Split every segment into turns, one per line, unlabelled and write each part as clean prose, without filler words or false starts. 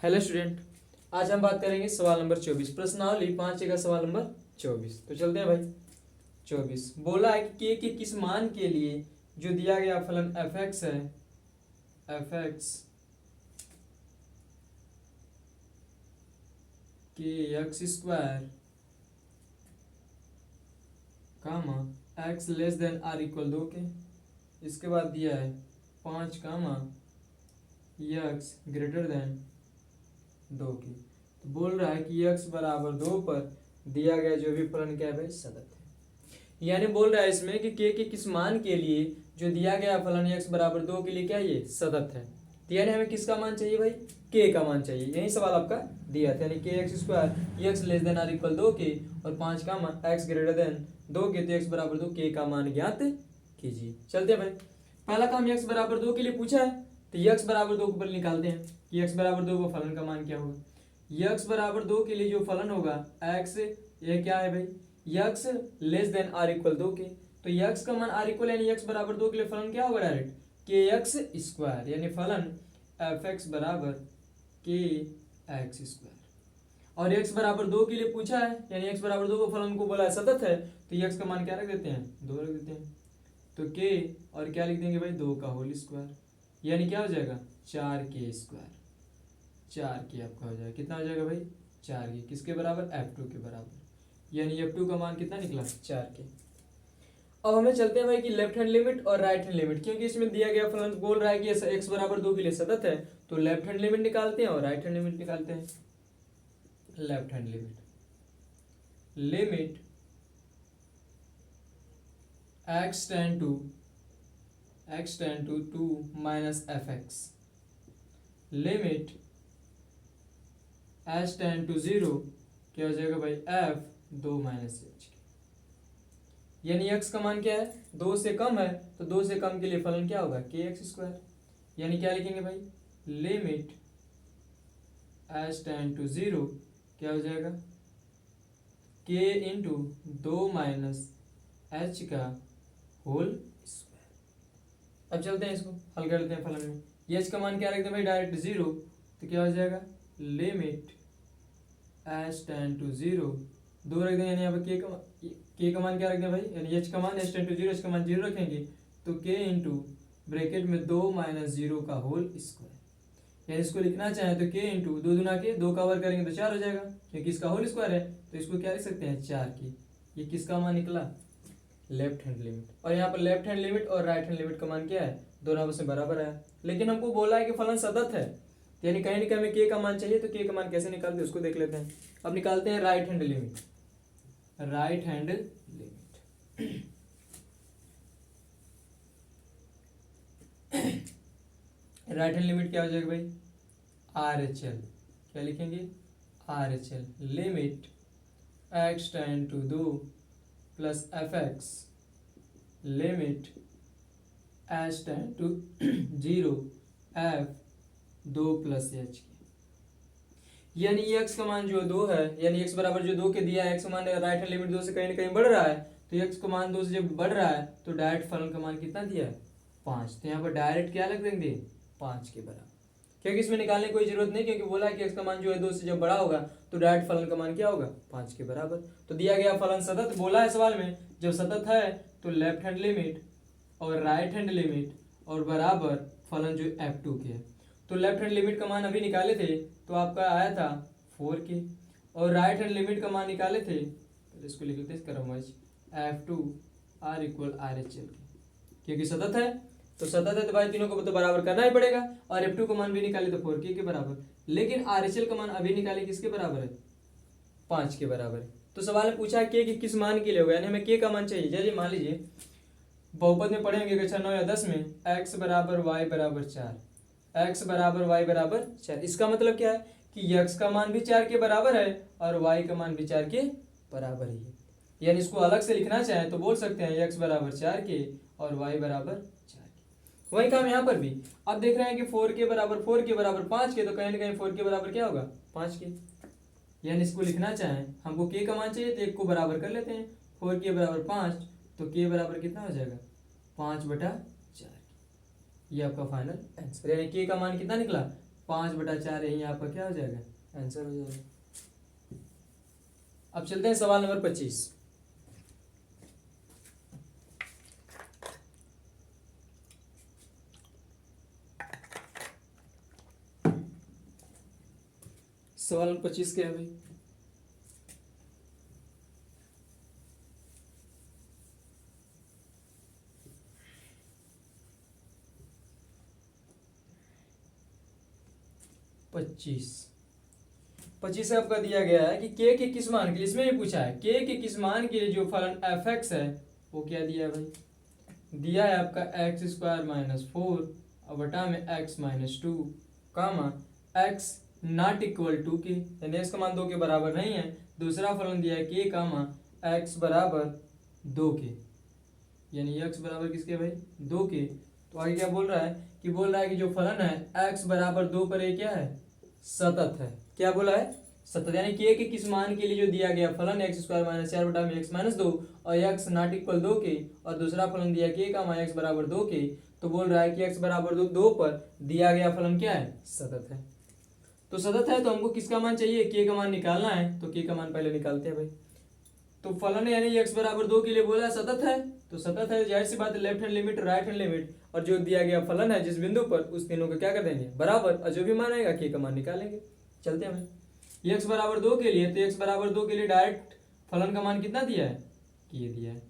Hello student, आज हम बात करेंगे सवाल नंबर 24 प्रश्नावली 5 का सवाल नंबर 24। तो चलते हैं भाई। 24 बोला है कि के किस मान के लिए जो दिया गया फलन एफ एक्स है, एफ एक्स के X square comma X less than or equal 2 के, इसके बाद दिया है 5 कामा एक्स ग्रेटर देन 2 की। तो बोल रहा है कि x बराबर 2 पर दिया गया जो भी फलन क्या है भाई सतत है। यानी बोल रहा है इसमें कि के किस मान के लिए जो दिया गया फलन x बराबर 2 के लिए क्या ये सतत है। तो यानी हमें किसका मान चाहिए भाई, k का मान चाहिए। यही सवाल आपका दिया था, यानी के X square X less than or equal 2 के और 5 का मान एक्स ग्रेटर देन 2 के, तो x बराबर 2 k का मान ज्ञात कीजिए। चलते हैं भाई, पहला काम x बराबर 2 के लिए पूछा है तो x बराबर 2 पर निकालते हैं कि x बराबर 2 को फलन का मान क्या होगा। x बराबर 2 के लिए जो फलन होगा x, ये क्या है भाई x less than or equal 2 के, तो x का मान आर इक्वल यानी x बराबर 2 के लिए फलन क्या होगा डायरेक्ट के एक्स स्क्वायर, यानी फलन एफ एक्स बराबर के एक्स स्क्वायर। और x बराबर 2 के लिए पूछा है यानी x बराबर 2 को फलन को बोला है सतत है, तो x का मान क्या रख देते हैं 2 रख देते हैं, तो k और क्या लिख देंगे भाई 2 का होल स्क्वायर, यानी क्या हो जाएगा 4k स्क्वायर। 4k आपका हो जाएगा, कितना हो जाएगा भाई 4k, किसके बराबर f2 के बराबर, यानी f2 का मान कितना निकला 4k। अब हमें चलते हैं भाई कि लेफ्ट हैंड लिमिट और राइट हैंड लिमिट, क्योंकि इसमें दिया गया फलन बोल रहा है कि x बराबर 2 के लिए सतत है, तो लेफ्ट हैंड लिमिट निकालते हैं और राइट हैंड लिमिट निकालते हैं। Left hand limit, limit x tend to 2 minus F X, limit h tend to 0 क्या हो जाएगा भाई f 2 माइनस h, यानी x का मान क्या है 2 से कम है, तो 2 से कम के लिए फलन क्या होगा के एक्स स्क्वायर, यानी क्या लिखेंगे भाई लिमिट h टेंड टू 0 क्या हो जाएगा k इंटू 2 माइनस h का होल स्क्वायर। अब चलते हैं इसको हल कर लेते हैं फलन में, ये h का मान क्या रखते हैं भाई डायरेक्ट 0, तो क्या हो जाएगा लिमिट h टेंड टू 0 2 रख देंगे, यानी यहाँ पर k का मान क्या रख दें भाई, यानी h का मान h टेंड टू 0, h का मान 0 रखेंगे, तो k इंटू ब्रैकेट में 2 माइनस 0 का होल स्क्वायर, यानी इसको लिखना चाहें तो k इंटू 2 दूना के 2 का वर्ग करेंगे तो 4 हो जाएगा, क्योंकि इसका होल स्क्वायर है, तो इसको क्या लिख सकते हैं 4k। ये किसका मान निकला लेफ्ट हैंड लिमिट। और यहाँ पर लेफ्ट हैंड लिमिट और राइट हैंड लिमिट का मान क्या है दोनों आपस में बराबर है, लेकिन हमको बोला है कि फलन सतत है, यानी कहीं ना कहीं हमें k का मान चाहिए, तो k का मान कैसे निकालते हैं उसको देख लेते हैं। अब निकालते हैं right hand limit, right hand limit right hand limit क्या हो जाएगा भाई आर एच एल, क्या लिखेंगे R H L, limit x tend to 2 plus F X, limit h tend to 0 f 2 plus h, यानी x का मान जो 2 है, यानी x बराबर जो 2 के दिया है, x का मान राइट हैंड लिमिट 2 से कहीं ना कहीं बढ़ रहा है, तो x का मान 2 से जब बढ़ रहा है तो डायरेक्ट फलन का मान कितना दिया है 5, तो यहाँ पर डायरेक्ट क्या लग देंगे 5 के बराबर, क्योंकि इसमें निकालने की कोई जरूरत नहीं, क्योंकि बोला है कि x का मान जो है 2 से जब बड़ा होगा तो डायरेक्ट फलन का मान क्या होगा 5 के बराबर। तो दिया गया फलन सतत बोला है सवाल में, जब सतत है तो लेफ्ट हैंड लिमिट और राइट हैंड लिमिट और बराबर फलन जो f2 के है। तो लेफ्ट हैंड लिमिट का मान अभी निकाले थे तो आपका आया था 4k, और राइट हैंड लिमिट का मान निकाले थे, तो इसको लिख लेते हैं क्रमवाइज f2 r equal are H L, क्योंकि सतत है तो सतत है तो भाई तीनों को तो बराबर करना ही पड़ेगा, और f2 का मान भी निकाले तो 4k के बराबर, लेकिन आर एच एल का मान अभी निकाले किसके बराबर है 5 के बराबर है। तो सवाल में पूछा k कि किस मान के लिए होगा, यानी हमें k का मान चाहिए। जैसे मान लीजिए बहुपद में पढ़ेंगे कक्षा 9 या 10 में x बराबर y बराबर 4, x बराबर y बराबर 4, इसका मतलब क्या है कि x का मान भी 4 के बराबर है और y का मान भी 4 के बराबर ही है, यानी इसको अलग से लिखना चाहें तो बोल सकते हैं x बराबर 4 के और y बराबर 4 के। वही काम यहाँ पर भी, अब देख रहे हैं कि 4 के बराबर 5 के, तो कहीं ना कहीं 4 के बराबर क्या होगा 5 के, यानी इसको लिखना चाहें हमको k का मान चाहिए तो एक को बराबर कर लेते हैं, 4 के बराबर 5, तो k बराबर कितना हो जाएगा 5/4, ये आपका फाइनल आंसर, यानी k का मान कितना निकला 5/4 यही आपका क्या हो जाएगा, आंसर हो जाएगा। अब चलते हैं सवाल नंबर 25। सवाल नंबर 25 क्या है भाई? पच्चीस 25 आपका दिया गया है कि के किस मान के लिए, इसमें भी पूछा है के किस मान के लिए जो फलन एफ एक्स है वो क्या दिया है भाई? दिया है आपका x² - 4 बटा में x-2 comma x not equal to के, यानी x का मान 2 के बराबर नहीं है। दूसरा फलन दिया है के कामा x बराबर 2 के, यानी x बराबर किसके भाई, 2 के। तो आगे क्या बोल रहा है कि जो फलन है x बराबर 2 पर ये क्या है, सतत है। क्या बोला है, सतत, यानी के किस मान के लिए जो दिया गया फलन x² - 4 बटा में x-2 और x नॉट इक्वल 2 के, और दूसरा फलन दिया के कामा x बराबर 2 के, तो बोल रहा है कि x बराबर 2 पर दिया गया फलन क्या है, सतत है। तो सतत है तो हमको किसका मान चाहिए, के का मान निकालना है। तो के का मान पहले निकालते हैं भाई। तो फलन यानी x बराबर 2 के लिए बोला सतत है, तो सतत है जाहिर सी बात है left hand limit right hand limit, और जो दिया गया फलन है जिस बिंदु पर उस तीनों को क्या कर देंगे बराबर, और जो भी मान आएगा के का मान निकालेंगे। चलते हैं भाई। x बराबर 2 के लिए, तो x बराबर 2 के लिए डायरेक्ट फलन का मान कितना दिया है, के दिया है।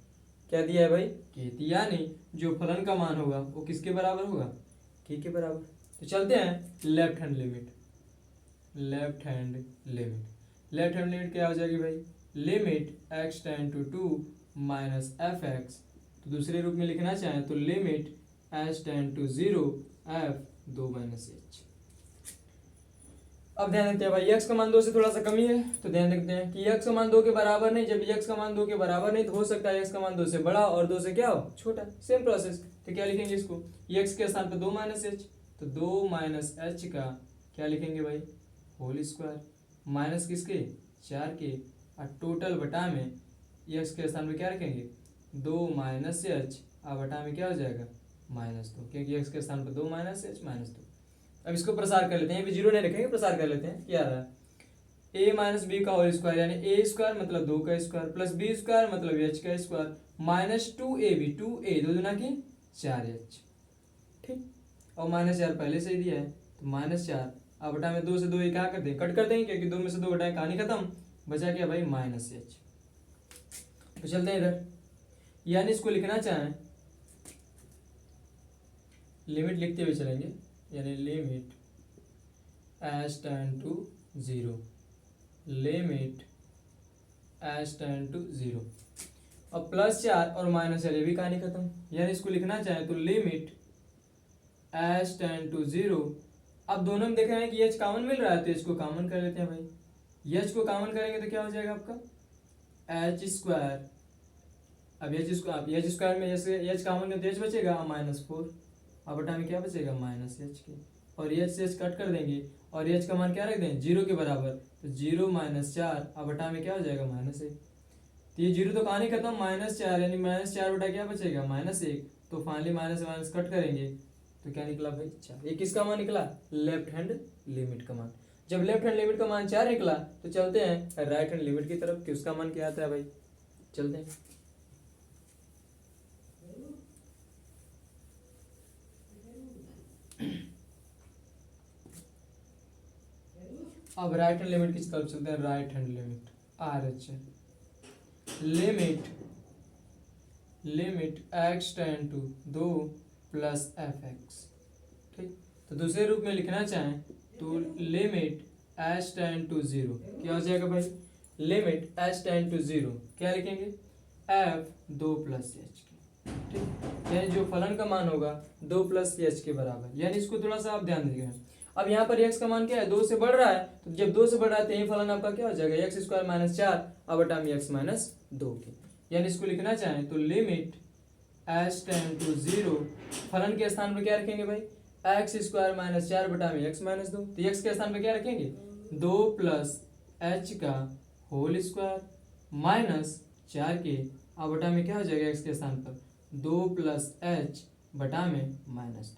क्या दिया है भाई, के, यानी जो फलन का मान होगा वो किसके बराबर होगा, के बराबर। तो चलते हैं left hand limit, left hand limit क्या हो जाएगी भाई, limit x tend to 2 minus F X. तो दूसरे रूप में लिखना चाहें तो limit h tend to 0 f 2 minus h। अब ध्यान देते हैं भाई x का मान 2 से थोड़ा सा कमी है, तो ध्यान देखते हैं कि x का मान 2 के बराबर नहीं, जब x का मान 2 के बराबर नहीं तो हो सकता है x का मान 2 से बड़ा और 2 से क्या हो, छोटा, सेम प्रोसेस। तो क्या लिखेंगे इसको, x के स्थान पर 2 माइनस h, तो 2 माइनस h का क्या लिखेंगे भाई, होल स्क्वायर, माइनस किसके, 4 के, और टोटल बटा में x के स्थान पर क्या रखेंगे 2 माइनस h, और बटा में क्या हो जाएगा -2, क्योंकि x के स्थान पर 2 माइनस h -2। अब इसको प्रसार कर लेते हैं, ये भी जीरो नहीं रखेंगे, प्रसार कर लेते हैं। क्या रहा, a माइनस बी का होल स्क्वायर, यानी a स्क्वायर मतलब 2 का स्क्वायर प्लस b स्क्वायर मतलब h का स्क्वायर माइनस 2ab, 2a 2 दूना की 4h, ठीक, और -4 पहले से ही दिया है, तो -4 अब बटा में 2 से 2 ये क्या कर दें, कट कर देंगे, क्योंकि 2 में से 2 हटाए कहानी खत्म, बचा क्या भाई -h। तो चलते हैं इधर, यानी इसको लिखना चाहें, लिमिट लिखते हुए चलेंगे, यानी limit h tend to 0, limit h tend to 0, और +4 और -4 ये भी कहानी खत्म। यानी इसको लिखना चाहे तो लिमिट h टेंड टू 0। अब दोनों में देख रहे हैं कि h कॉमन मिल रहा है, तो इसको कॉमन कर लेते हैं भाई। h को कॉमन करेंगे तो क्या हो जाएगा आपका h स्क्वायर, अब h स्क्वायर में जैसे h कॉमन कर तो h बचेगा -4, अब बटा में क्या बचेगा -h के, और h से h कट कर देंगे, और h का मान क्या रख दें 0 के बराबर, तो 0 -4, अब बटा में क्या हो जाएगा -1। तो ये 0 तो कहानी खत्म, -4 यानी -4 बटा क्या बचेगा -1। तो फाइनली माइनस कट करेंगे तो क्या निकला भाई 4। ये किसका मान निकला, लेफ्ट हैंड लिमिट का मान। जब लेफ्ट हैंड लिमिट का मान 4 निकला तो चलते हैं राइट हैंड लिमिट की तरफ कि उसका मान क्या आता है भाई। चलते हैं, अब राइट हैंड लिमिट की तरफ चलते हैं। Right hand limit RHL limit x tend to 2 plus F X, ठीक। तो दूसरे रूप में लिखना चाहें तो लिमिट h टेंड टू 0 क्या हो जाएगा भाई, लिमिट h टेंड टू 0 क्या लिखेंगे f 2 प्लस h के, ठीक। यानी जो फलन का मान होगा 2 प्लस h के बराबर। यानी इसको थोड़ा सा आप ध्यान दीजिएगा। अब यहाँ पर x का मान क्या है 2 से बढ़ रहा है, तो जब 2 से बढ़ रहा है तो यही फलन आपका क्या हो जाएगा x स्क्वायर -4 अब बटा में x -2 के। यानी इसको लिखना चाहें तो लिमिट h टेंड टू 0, फलन के स्थान पर क्या रखेंगे भाई x स्क्वायर -4 बटा में x -2, तो x के स्थान पर क्या रखेंगे 2 प्लस h का होल स्क्वायर -4 के, अब बटा में क्या हो जाएगा x के स्थान पर 2 प्लस h बटा में -2।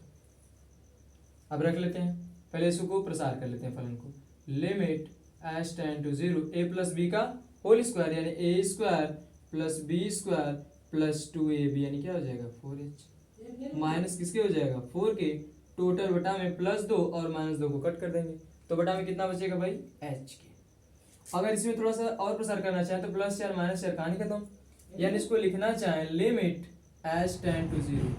अब रख लेते हैं, पहले इसको प्रसार कर लेते हैं फलन को। Limit H tend to zero A plus B का होल स्क्वायर यानी A square plus B square plus 2ab यानी क्या हो जाएगा 4h माइनस किसके हो जाएगा 4 के टोटल बटा में +2 और -2 को कट कर देंगे तो बटा में कितना बचेगा भाई h के। अगर इसमें थोड़ा सा और प्रसार करना चाहें तो +4 -4 कहानी खत्म, यानी इसको लिखना चाहें limit H tend to zero,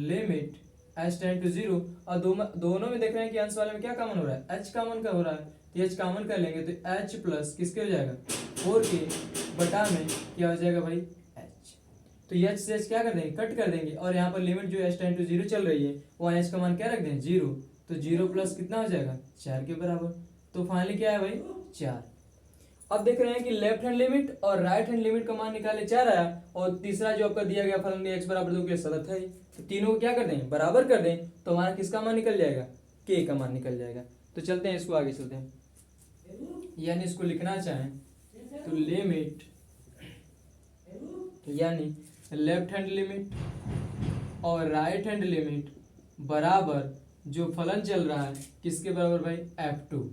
limit H tend to zero, और दोनों में देख रहे हैं कि अंश वाले में क्या कॉमन हो रहा है h कॉमन का हो रहा है तो h कॉमन कर लेंगे तो h प्लस किसके हो जाएगा 4 के बटा में क्या हो जाएगा भाई h। तो h से h क्या कर देंगे कट कर देंगे और यहाँ पर लिमिट जो h टेंड टू जीरो चल रही है वहाँ h का मान क्या रख दें 0, तो 0 प्लस कितना हो जाएगा 4 के बराबर। तो फाइनली क्या है भाई 4। अब देख रहे हैं कि लेफ्ट हैंड लिमिट और राइट हैंड लिमिट का मान निकाले 4 आया और तीसरा जो आपका दिया गया फलन x बराबर 2 के लिए शरत है तो तीनों को क्या कर दें बराबर कर दें तो हमारा किसका मान निकल जाएगा k का मान निकल जाएगा। तो चलते हैं इसको आगे चलते हैं, यानी इसको लिखना चाहें तो लिमिट यानी लेफ्ट हैंड लिमिट और राइट हैंड लिमिट बराबर जो फलन चल रहा है किसके बराबर भाई f2।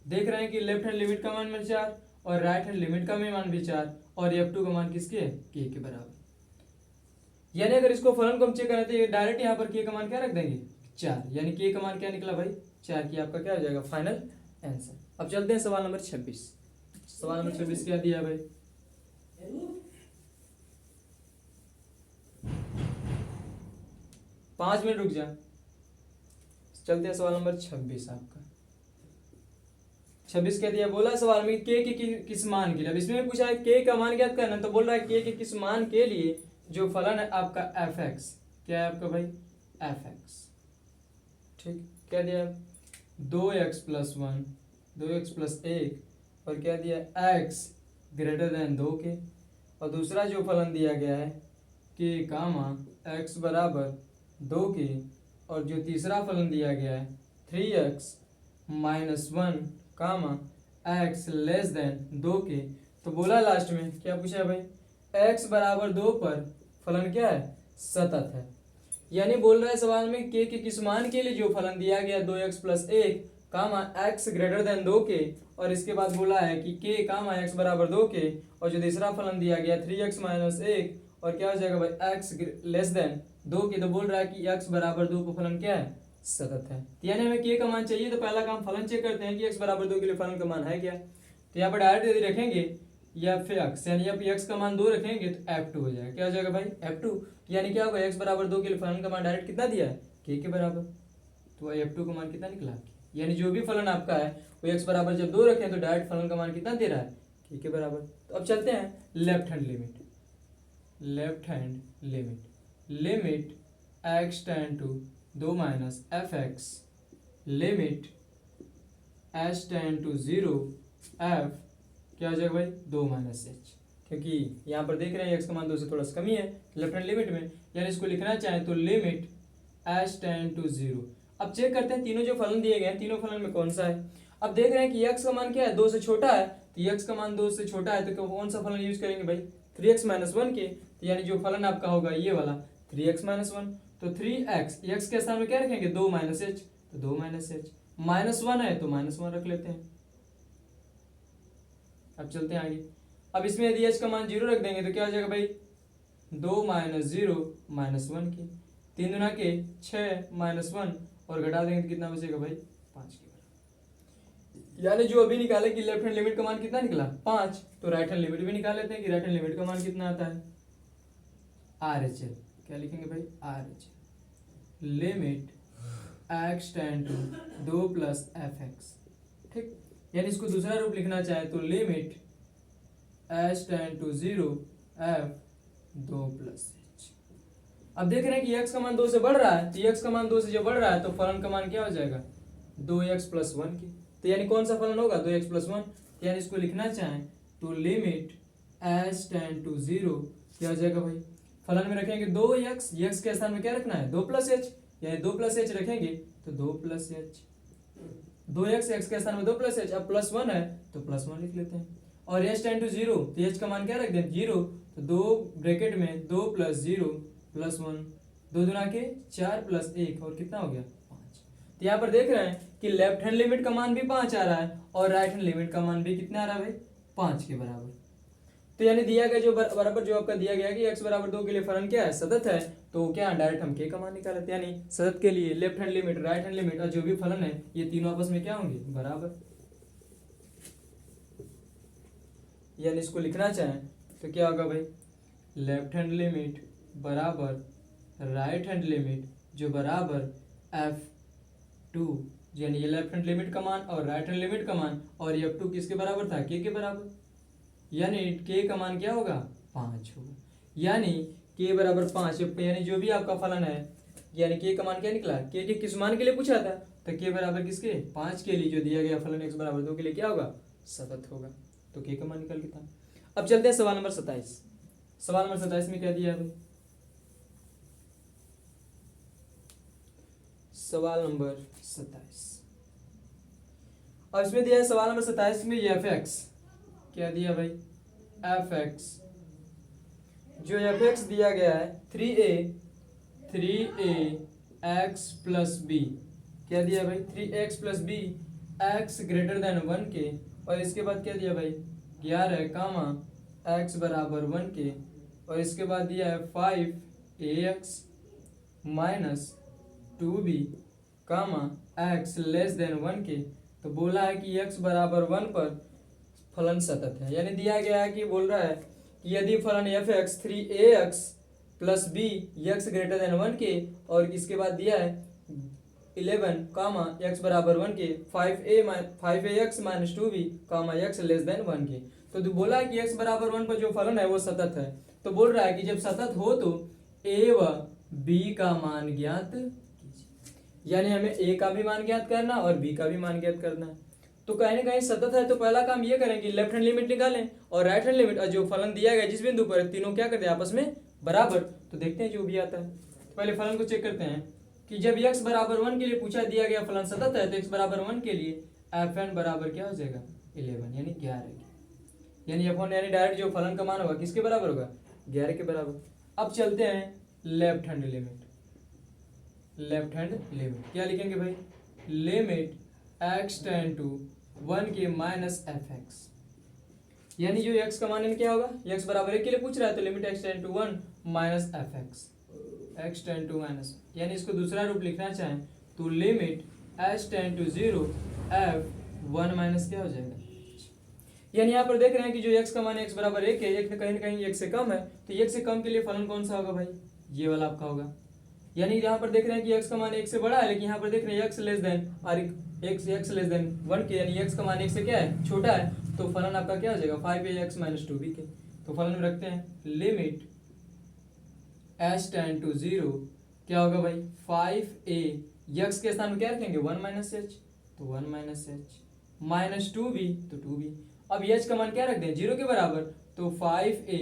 देख रहे हैं कि लेफ्ट हैंड लिमिट का मान 4 और राइट हैंड लिमिट का भी मान 4 और f2 का मान किसके है k के बराबर। यानी अगर इसको फलन को हम चेक करें तो ये डायरेक्ट यहाँ पर k का मान क्या रख देंगे 4, यानी k का मान क्या निकला भाई 4 की आपका क्या हो जाएगा फाइनल आंसर। अब चलते हैं सवाल नंबर 26। सवाल नंबर 26 क्या दिया भाई 5 मिनट रुक जा। चलते हैं सवाल नंबर 26 आपका 26 क्या दिया बोला सवाल में k के किस मान के लिए। अब इसमें पूछा है k का मान ज्ञात करना तो बोल रहा है k के किस मान के लिए जो फलन है आपका fx, क्या है आपका भाई fx, ठीक क्या दिया 2x प्लस 1 2x प्लस 1 और क्या दिया x ग्रेटर देन 2 के, और दूसरा जो फलन दिया गया है k कामा x बराबर 2 के, और जो तीसरा फलन दिया गया है 3x माइनस 1 कामा x लेस देन 2 के। तो बोला लास्ट में क्या पूछा है भाई x बराबर 2 पर फलन क्या है सतत है, यानी बोल रहा है सवाल में k के किस मान के लिए जो फलन दिया गया 2x प्लस 1 कामा x ग्रेटर देन 2 के, और इसके बाद बोला है कि k कामा x बराबर 2 के, और जो तीसरा फलन दिया गया 3x माइनस 1 और क्या हो जाएगा भाई x लेस देन 2 के। तो बोल रहा है कि x बराबर 2 पर फलन क्या है सतत है, यानी हमें k का मान चाहिए तो पहला काम फलन चेक करते हैं कि x बराबर 2 के लिए फलन का मान है क्या। तो यहाँ पर डायरेक्ट यदि रखेंगे या x यानी यहाँ पे x का मान 2 रखेंगे तो f2 हो जाएगा, क्या हो जाएगा भाई f2, यानी क्या होगा x बराबर 2 के लिए फलन का मान डायरेक्ट कितना दिया है k के बराबर, तो f2 का मान कितना निकला, यानी जो भी फलन आपका है वो x बराबर जब 2 रखें तो डायरेक्ट फलन का मान कितना दे रहा है k के बराबर। तो अब चलते हैं left hand limit, left hand limit limit x tend to 2 minus fx limit h tend to 0 f क्या हो जाएगा भाई 2 माइनस h, क्योंकि यहाँ पर देख रहे हैं x का मान 2 से थोड़ा सा कमी है लेफ्ट हैंड लिमिट में, यानी इसको लिखना चाहें तो लिमिट h टेंड टू 0। अब चेक करते हैं तीनों जो फलन दिए गए हैं तीनों फलन में कौन सा है। अब देख रहे हैं कि x का मान क्या है 2 से छोटा है, तो x का मान 2 से छोटा है तो कौन सा फलन यूज करेंगे भाई 3x माइनस 1 के, तो यानी जो फलन आपका होगा ये वाला 3x माइनस 1, तो 3x x के स्थान में क्या रखेंगे 2 माइनस h, तो 2 माइनस h, माइनस 1 है तो माइनस 1 रख लेते हैं। अब चलते हैं आगे, अब इसमें यदि h का मान 0 रख देंगे तो क्या हो जाएगा भाई 2 माइनस 0 माइनस 1 की, 3 गुना के 6 माइनस 1 और घटा देंगे तो कितना बचेगा भाई 5 के बराबर। यानी जो अभी निकाले कि लेफ्ट हैंड लिमिट का मान कितना निकला 5, तो राइट हैंड लिमिट भी निकाल लेते हैं कि राइट हैंड लिमिट का मान कितना आता है RHL, क्या लिखेंगे भाई RHL limit x tend to 2 plus fx, ठीक, यानी इसको दूसरा रूप लिखना चाहे तो limit h tend to 0 f 2 plus h। अब देख रहे हैं कि x का मान 2 से बढ़ रहा है, तो x का मान 2 से जब बढ़ रहा है तो फलन का मान क्या हो जाएगा 2x प्लस 1 की, तो यानी कौन सा फलन होगा 2x प्लस 1, यानी इसको लिखना चाहें तो लिमिट h टेंड टू 0 क्या हो जाएगा भाई फलन में रखेंगे 2x, x के स्थान में क्या रखना है 2 प्लस h, यानी 2 प्लस h रखेंगे तो 2 प्लस h, 2x x के स्थान में 2 प्लस h, अब प्लस 1 है तो प्लस 1 लिख लेते हैं, और h टेंड टू 0 तो h का मान क्या रख दें 0, तो 2 ब्रैकेट में 2 प्लस 0 प्लस 1, 2 दुना के 4 प्लस 1 और कितना हो गया 5। तो यहाँ पर देख रहे हैं कि लेफ्ट हैंड लिमिट का मान भी 5 आ रहा है और राइट हैंड लिमिट का मान भी कितना आ रहा है भाई, 5 के बराबर। तो यानी दिया गया जो बराबर जो आपका दिया गया कि x बराबर 2 के लिए फलन क्या है, सतत है, तो क्या डायरेक्ट हम k का मान निकाल लेते हैं। यानी सतत के लिए left hand limit, right hand limit और जो भी फलन है ये तीनों आपस में क्या होंगे, बराबर। यानी इसको लिखना चाहें तो क्या होगा भाई, लेफ्ट हैंड लिमिट बराबर राइट हैंड लिमिट जो बराबर f2, यानी ये लेफ्ट हैंड लिमिट का मान और राइट हैंड लिमिट का मान, और ये f2 किसके बराबर था, k के बराबर। यानी k का मान क्या होगा, 5 होगा। यानी k बराबर 5, यानी जो भी आपका फलन है, यानी k का मान क्या निकला, k के किस मान के लिए पूछा था, तो k बराबर किसके, 5 के लिए जो दिया गया फलन x बराबर 2 के लिए क्या होगा, सतत होगा। तो k का मान निकल गया था। अब चलते हैं सवाल नंबर 27। सवाल नंबर 27 में क्या दिया है भाई, सवाल नंबर 27, और इसमें दिया है सवाल नंबर 27 में ये fx, क्या दिया भाई, fx, जो fx दिया गया है 3a x प्लस बी, क्या दिया भाई, 3x plus b x greater than 1 के, और इसके बाद क्या दिया भाई 11 कामा x बराबर 1 के, और इसके बाद दिया है 5ax माइनस 2b कामा x लेस देन 1 के। तो बोला है कि x बराबर 1 पर फलन सतत है। यानी दिया गया है कि बोल रहा है कि यदि फलन fx 3ax plus b x greater than 1 के, और इसके बाद दिया है 11 कामा x बराबर 1 के, 5ax माइनस 2b कामा x लेस देन 1 के। तो बोला है कि x बराबर 1 पर जो फलन है वो सतत है। तो बोल रहा है कि जब सतत हो तो a व b का मान ज्ञात कीजिए। यानी हमें a का भी मान ज्ञात करना और b का भी मान ज्ञात करना है। तो कहीं ना कहीं सतत है तो पहला काम ये करेंगे, लेफ्ट हैंड लिमिट निकालें और राइट हैंड लिमिट, और जो फलन दिया गया जिस बिंदु पर, तीनों क्या करते हैं आपस में बराबर। तो देखते हैं जो भी आता है। पहले फलन को चेक करते हैं कि जब x बराबर 1 के लिए पूछा दिया गया फलन सतत है, तो x बराबर 1 के लिए fn बराबर क्या हो जाएगा, 11 यानी 11, यानी अपन यानी डायरेक्ट जो फलन का मान होगा किसके बराबर होगा, 11 के बराबर। अब चलते हैं left hand limit. Left hand limit क्या लिखेंगे भाई, लिमिट x टेंड टू 1 के माइनस fx, यानी जो x का मान क्या होगा, x बराबर 1 के लिए पूछ रहा है तो limit x tend to 1 minus fx, x tend to minus, यानी इसको दूसरा रूप लिखना चाहें तो limit h tend to 0 f 1 minus क्या हो जाएगा। यानी यहाँ पर देख रहे हैं कि जो x का मान x बराबर 1 है, एक कहीं ना कहीं x से कम है, तो x से कम के लिए फलन कौन सा होगा भाई, ये वाला आपका होगा। यानी यहाँ पर देख रहे हैं कि x का मान 1 से बड़ा है, लेकिन यहाँ पर देख रहे हैं x लेस देन और x लेस देन 1 के, यानी x का मान 1 से क्या है, छोटा है, तो फलन आपका क्या हो जाएगा 5ax माइनस 2b के। तो फलन में रखते हैं लिमिट h टेंड टू 0 क्या होगा भाई 5a, x के स्थान में क्या रखेंगे 1 माइनस h, तो 1 माइनस h माइनस 2b, तो 2b। अब h का मान क्या रख दें 0 के बराबर, तो 5a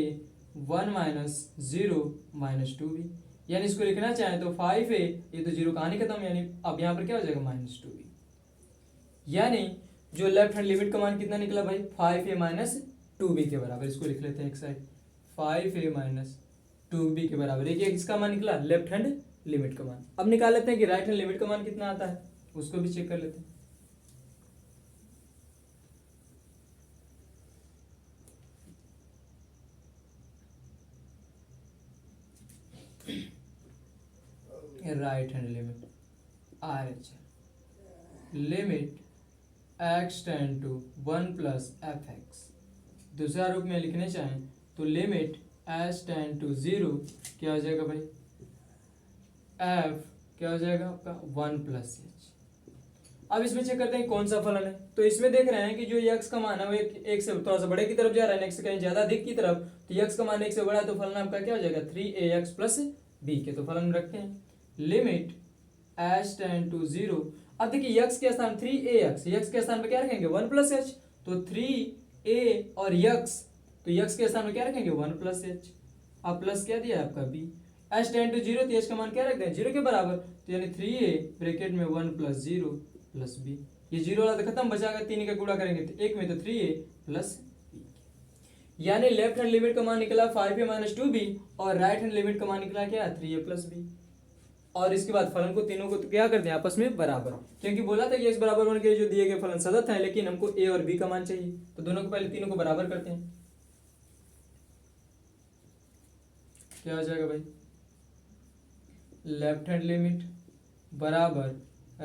1 माइनस 0 माइनस 2b, यानी इसको लिखना चाहें तो 5a, ये तो 0 कहानी खत्म, यानी अब यहाँ पर क्या हो जाएगा माइनस 2b। यानी जो लेफ्ट हैंड लिमिट का मान कितना निकला भाई 5a माइनस 2b के बराबर। इसको लिख लेते हैं एक साइड, 5a माइनस 2b के बराबर। एक इसका मान निकला लेफ्ट हैंड लिमिट का मान। अब निकाल लेते हैं कि राइट हैंड लिमिट का मान कितना आता है, उसको भी चेक कर लेते हैं। Right hand limit RHL limit x tend to 1 plus fx, दूसरा रूप में लिखने चाहें तो लिमिट h टेंड टू 0 क्या हो जाएगा भाई f क्या हो जाएगा आपका 1 प्लस h। अब इसमें चेक करते हैं कौन सा फलन है। तो इसमें देख रहे हैं कि जो x का मान है वो एक से थोड़ा सा बड़े की तरफ जा रहा है, x से कहीं ज्यादा अधिक की तरफ, तो x का मान 1 से बड़ा है, तो फलन आपका क्या हो जाएगा 3ax प्लस b के। तो फलन रखते हैं लिमिट h टेंड टू 0। अब देखिए x के स्थान 3ax के स्थान पे क्या रखेंगे 1 प्लस h, तो 3a और x, तो x के स्थान पे क्या रखेंगे 1 प्लस h। अब प्लस क्या दिया आपका b, h टेंड टू 0, तो h का मान क्या रख दें 0 के बराबर, तो यानी 3a ब्रैकेट में 1 प्लस 0 प्लस b, ये 0 वाला तो खत्म, बचाकर 3 का गुणा करेंगे तो एक में, तो 3a प्लस b। यानी लेफ्ट हैंड लिमिट का मान निकला 5a माइनस 2b और राइट हैंड लिमिट का मान निकला क्या 3a प्लस b। और इसके बाद फलन को तीनों को तो क्या कर दें आपस में बराबर, क्योंकि बोला था कि x बराबर 1 के लिए जो दिए गए फलन सतत है, लेकिन हमको a और b का मान चाहिए, तो दोनों को पहले तीनों को बराबर करते हैं। क्या हो जाएगा भाई, लेफ्ट हैंड लिमिट बराबर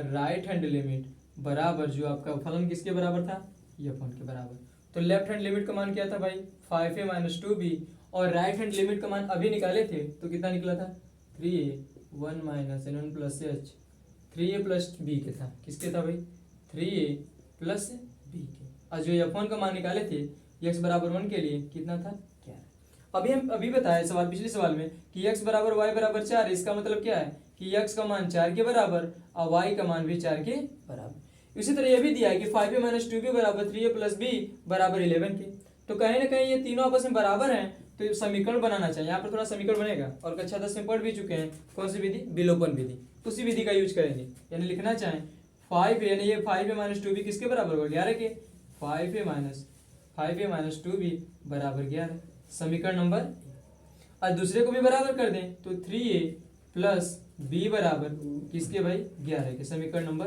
राइट हैंड लिमिट बराबर जो आपका फलन किसके बराबर था, f1 के बराबर। तो लेफ्ट हैंड लिमिट का मान क्या था भाई 5a माइनस 2b, और राइट हैंड लिमिट का मान अभी निकाले थे तो कितना निकला था 3a 1 minus n1 plus h 3a plus b के था, किसके था भाई 3a प्लस b के। और जो f1 का मान निकाले थे x बराबर 1 के लिए कितना था 11। अभी हम अभी बताया सवाल पिछले सवाल में कि x बराबर y बराबर 4, इसका मतलब क्या है कि x का मान 4 के बराबर और y का मान भी 4 के बराबर। इसी तरह यह भी दिया है कि 5a माइनस 2b बराबर 3a प्लस b बराबर 11 के। तो कहीं ना कहीं ये तीनों आपस में बराबर हैं, तो समीकरण बनाना चाहिए। यहाँ पर थोड़ा समीकरण बनेगा और कक्षा 10 में पढ़ भी चुके हैं, कौन सी विधि, विलोपन विधि, उसी विधि का यूज करेंगे। यानी लिखना चाहें 5 यानी ये 5a माइनस 2b किसके बराबर होगा 11 के, 5a माइनस 2b बराबर 11, समीकरण नंबर। और दूसरे को भी बराबर कर दें तो 3a प्लस b बराबर किसके भाई 11 के, समीकरण नंबर।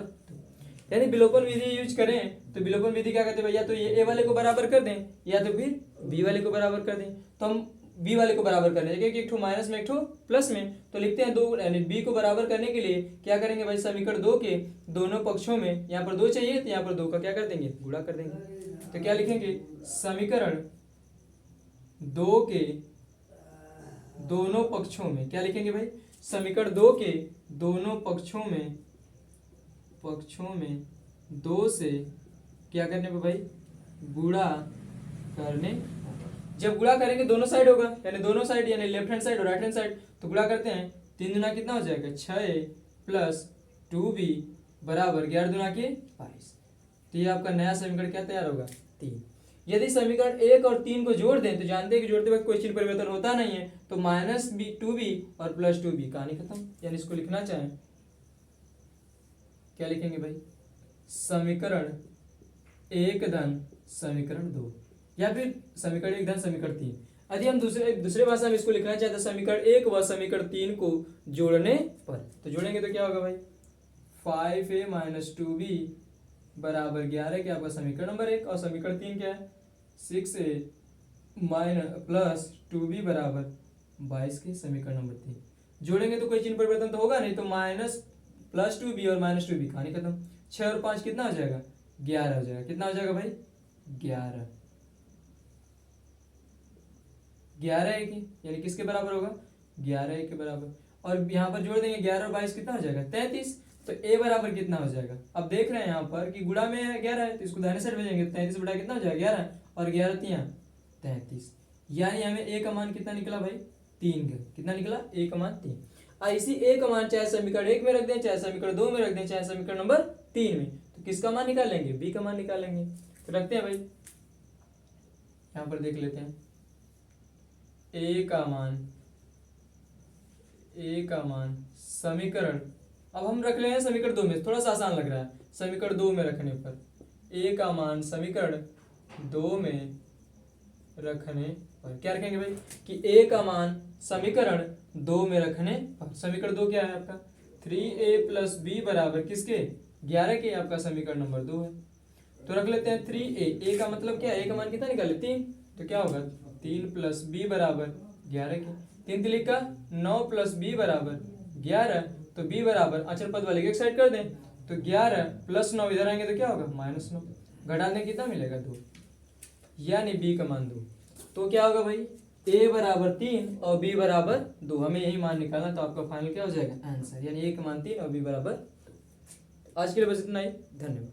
यानी विलोपन विधि यूज करें तो विलोपन विधि क्या कहते हैं भैया, तो ये a वाले को बराबर कर दें या तो फिर b वाले को बराबर कर दें। तो हम b वाले को बराबर कर दें, क्योंकि एक ठो माइनस में एक ठो प्लस में, तो लिखते हैं 2, यानी b को बराबर करने के लिए क्या करेंगे भाई, समीकरण 2 के दोनों पक्षों में, यहाँ पर 2 चाहिए तो यहाँ पर 2 का क्या कर देंगे, गुणा कर देंगे। तो क्या लिखेंगे, समीकरण 2 के दोनों पक्षों में, क्या लिखेंगे भाई, समीकरण 2 के दोनों पक्षों में 2 से क्या करने पे भाई, गुणा करने। जब गुणा करेंगे दोनों साइड होगा, यानी दोनों साइड यानी लेफ्ट हैंड साइड और राइट हैंड साइड, तो गुणा करते हैं 3 दुना कितना हो जाएगा 6a प्लस 2b बराबर 11 दुना के 22। तो ये आपका नया समीकरण क्या तैयार होगा 3। यदि समीकरण 1 और 3 को जोड़ दें तो जानते हैं कि जोड़ते वक्त कोई चिन्ह परिवर्तन होता नहीं है, तो माइनस 2b और प्लस 2b, कहानी खत्म। यानी इसको लिखना चाहें क्या लिखेंगे भाई, समीकरण 1 धन समीकरण 2, या फिर समीकरण 1 धन समीकरण 3। यदि हम दूसरे भाषा में इसको लिखना चाहते हैं समीकरण 1 व समीकरण 3 को जोड़ने पर, तो जोड़ेंगे तो क्या होगा भाई, 5a माइनस 2b बराबर 11 क्या आपका समीकरण नंबर 1, और समीकरण 3 क्या है 6a माइनस प्लस 2b बराबर 22 के, समीकरण नंबर 3। जोड़ेंगे तो कोई चिन्ह परिवर्तन तो होगा नहीं, तो माइनस प्लस 2b और माइनस 2b, कहानी खत्म। 6 और 5 कितना हो जाएगा 11 हो जाएगा, कितना हो जाएगा भाई 11 एक ही, यानी किसके बराबर होगा 11 एक के बराबर। और यहाँ पर जोड़ देंगे 11 और 22 कितना हो जाएगा 33। तो a बराबर कितना हो जाएगा, अब देख रहे हैं यहाँ पर कि गुणा में 11 है, तो इसको दाहिने साइड भेजेंगे, 33 बटा कितना हो जाएगा 11, और 11 3 33, यानी हमें a का मान कितना निकला भाई 3 का, कितना निकला a का मान 3। इसी a का मान चाहे समीकरण 1 में रख दें, चाहे समीकरण 2 में रख दें, चाहे समीकरण नंबर 3 में, तो किसका मान निकाल लेंगे b का मान निकाल लेंगे। तो रखते हैं भाई, यहाँ पर देख लेते हैं a का मान समीकरण, अब हम रख ले हैं समीकरण 2 में, थोड़ा सा आसान लग रहा है, समीकरण 2 में रखने पर a का मान समीकरण 2 में रखने पर क्या रखेंगे भाई कि a का मान समीकरण 2 में रखने पर, समीकरण 2 क्या है आपका 3a प्लस b बराबर किसके 11 के, आपका समीकरण नंबर 2 है। तो रख लेते हैं 3a, a का मतलब क्या है, a का मान कितना निकाले 3, तो क्या होगा 3 प्लस b बराबर 11 के, 3 3 का 9 प्लस b बराबर 11, तो b बराबर अचर पद वाले एक साइड कर दें, तो 11 प्लस 9 इधर आएंगे तो क्या होगा माइनस 9, घटा दें कितना मिलेगा 2, यानी b का मान 2। तो क्या होगा भाई a बराबर 3 और b बराबर 2, हमें यही मान निकालना, तो आपका फाइनल क्या हो जाएगा आंसर, यानी a का मान 3 और b बराबर 2। आज के लिए बस इतना ही, धन्यवाद।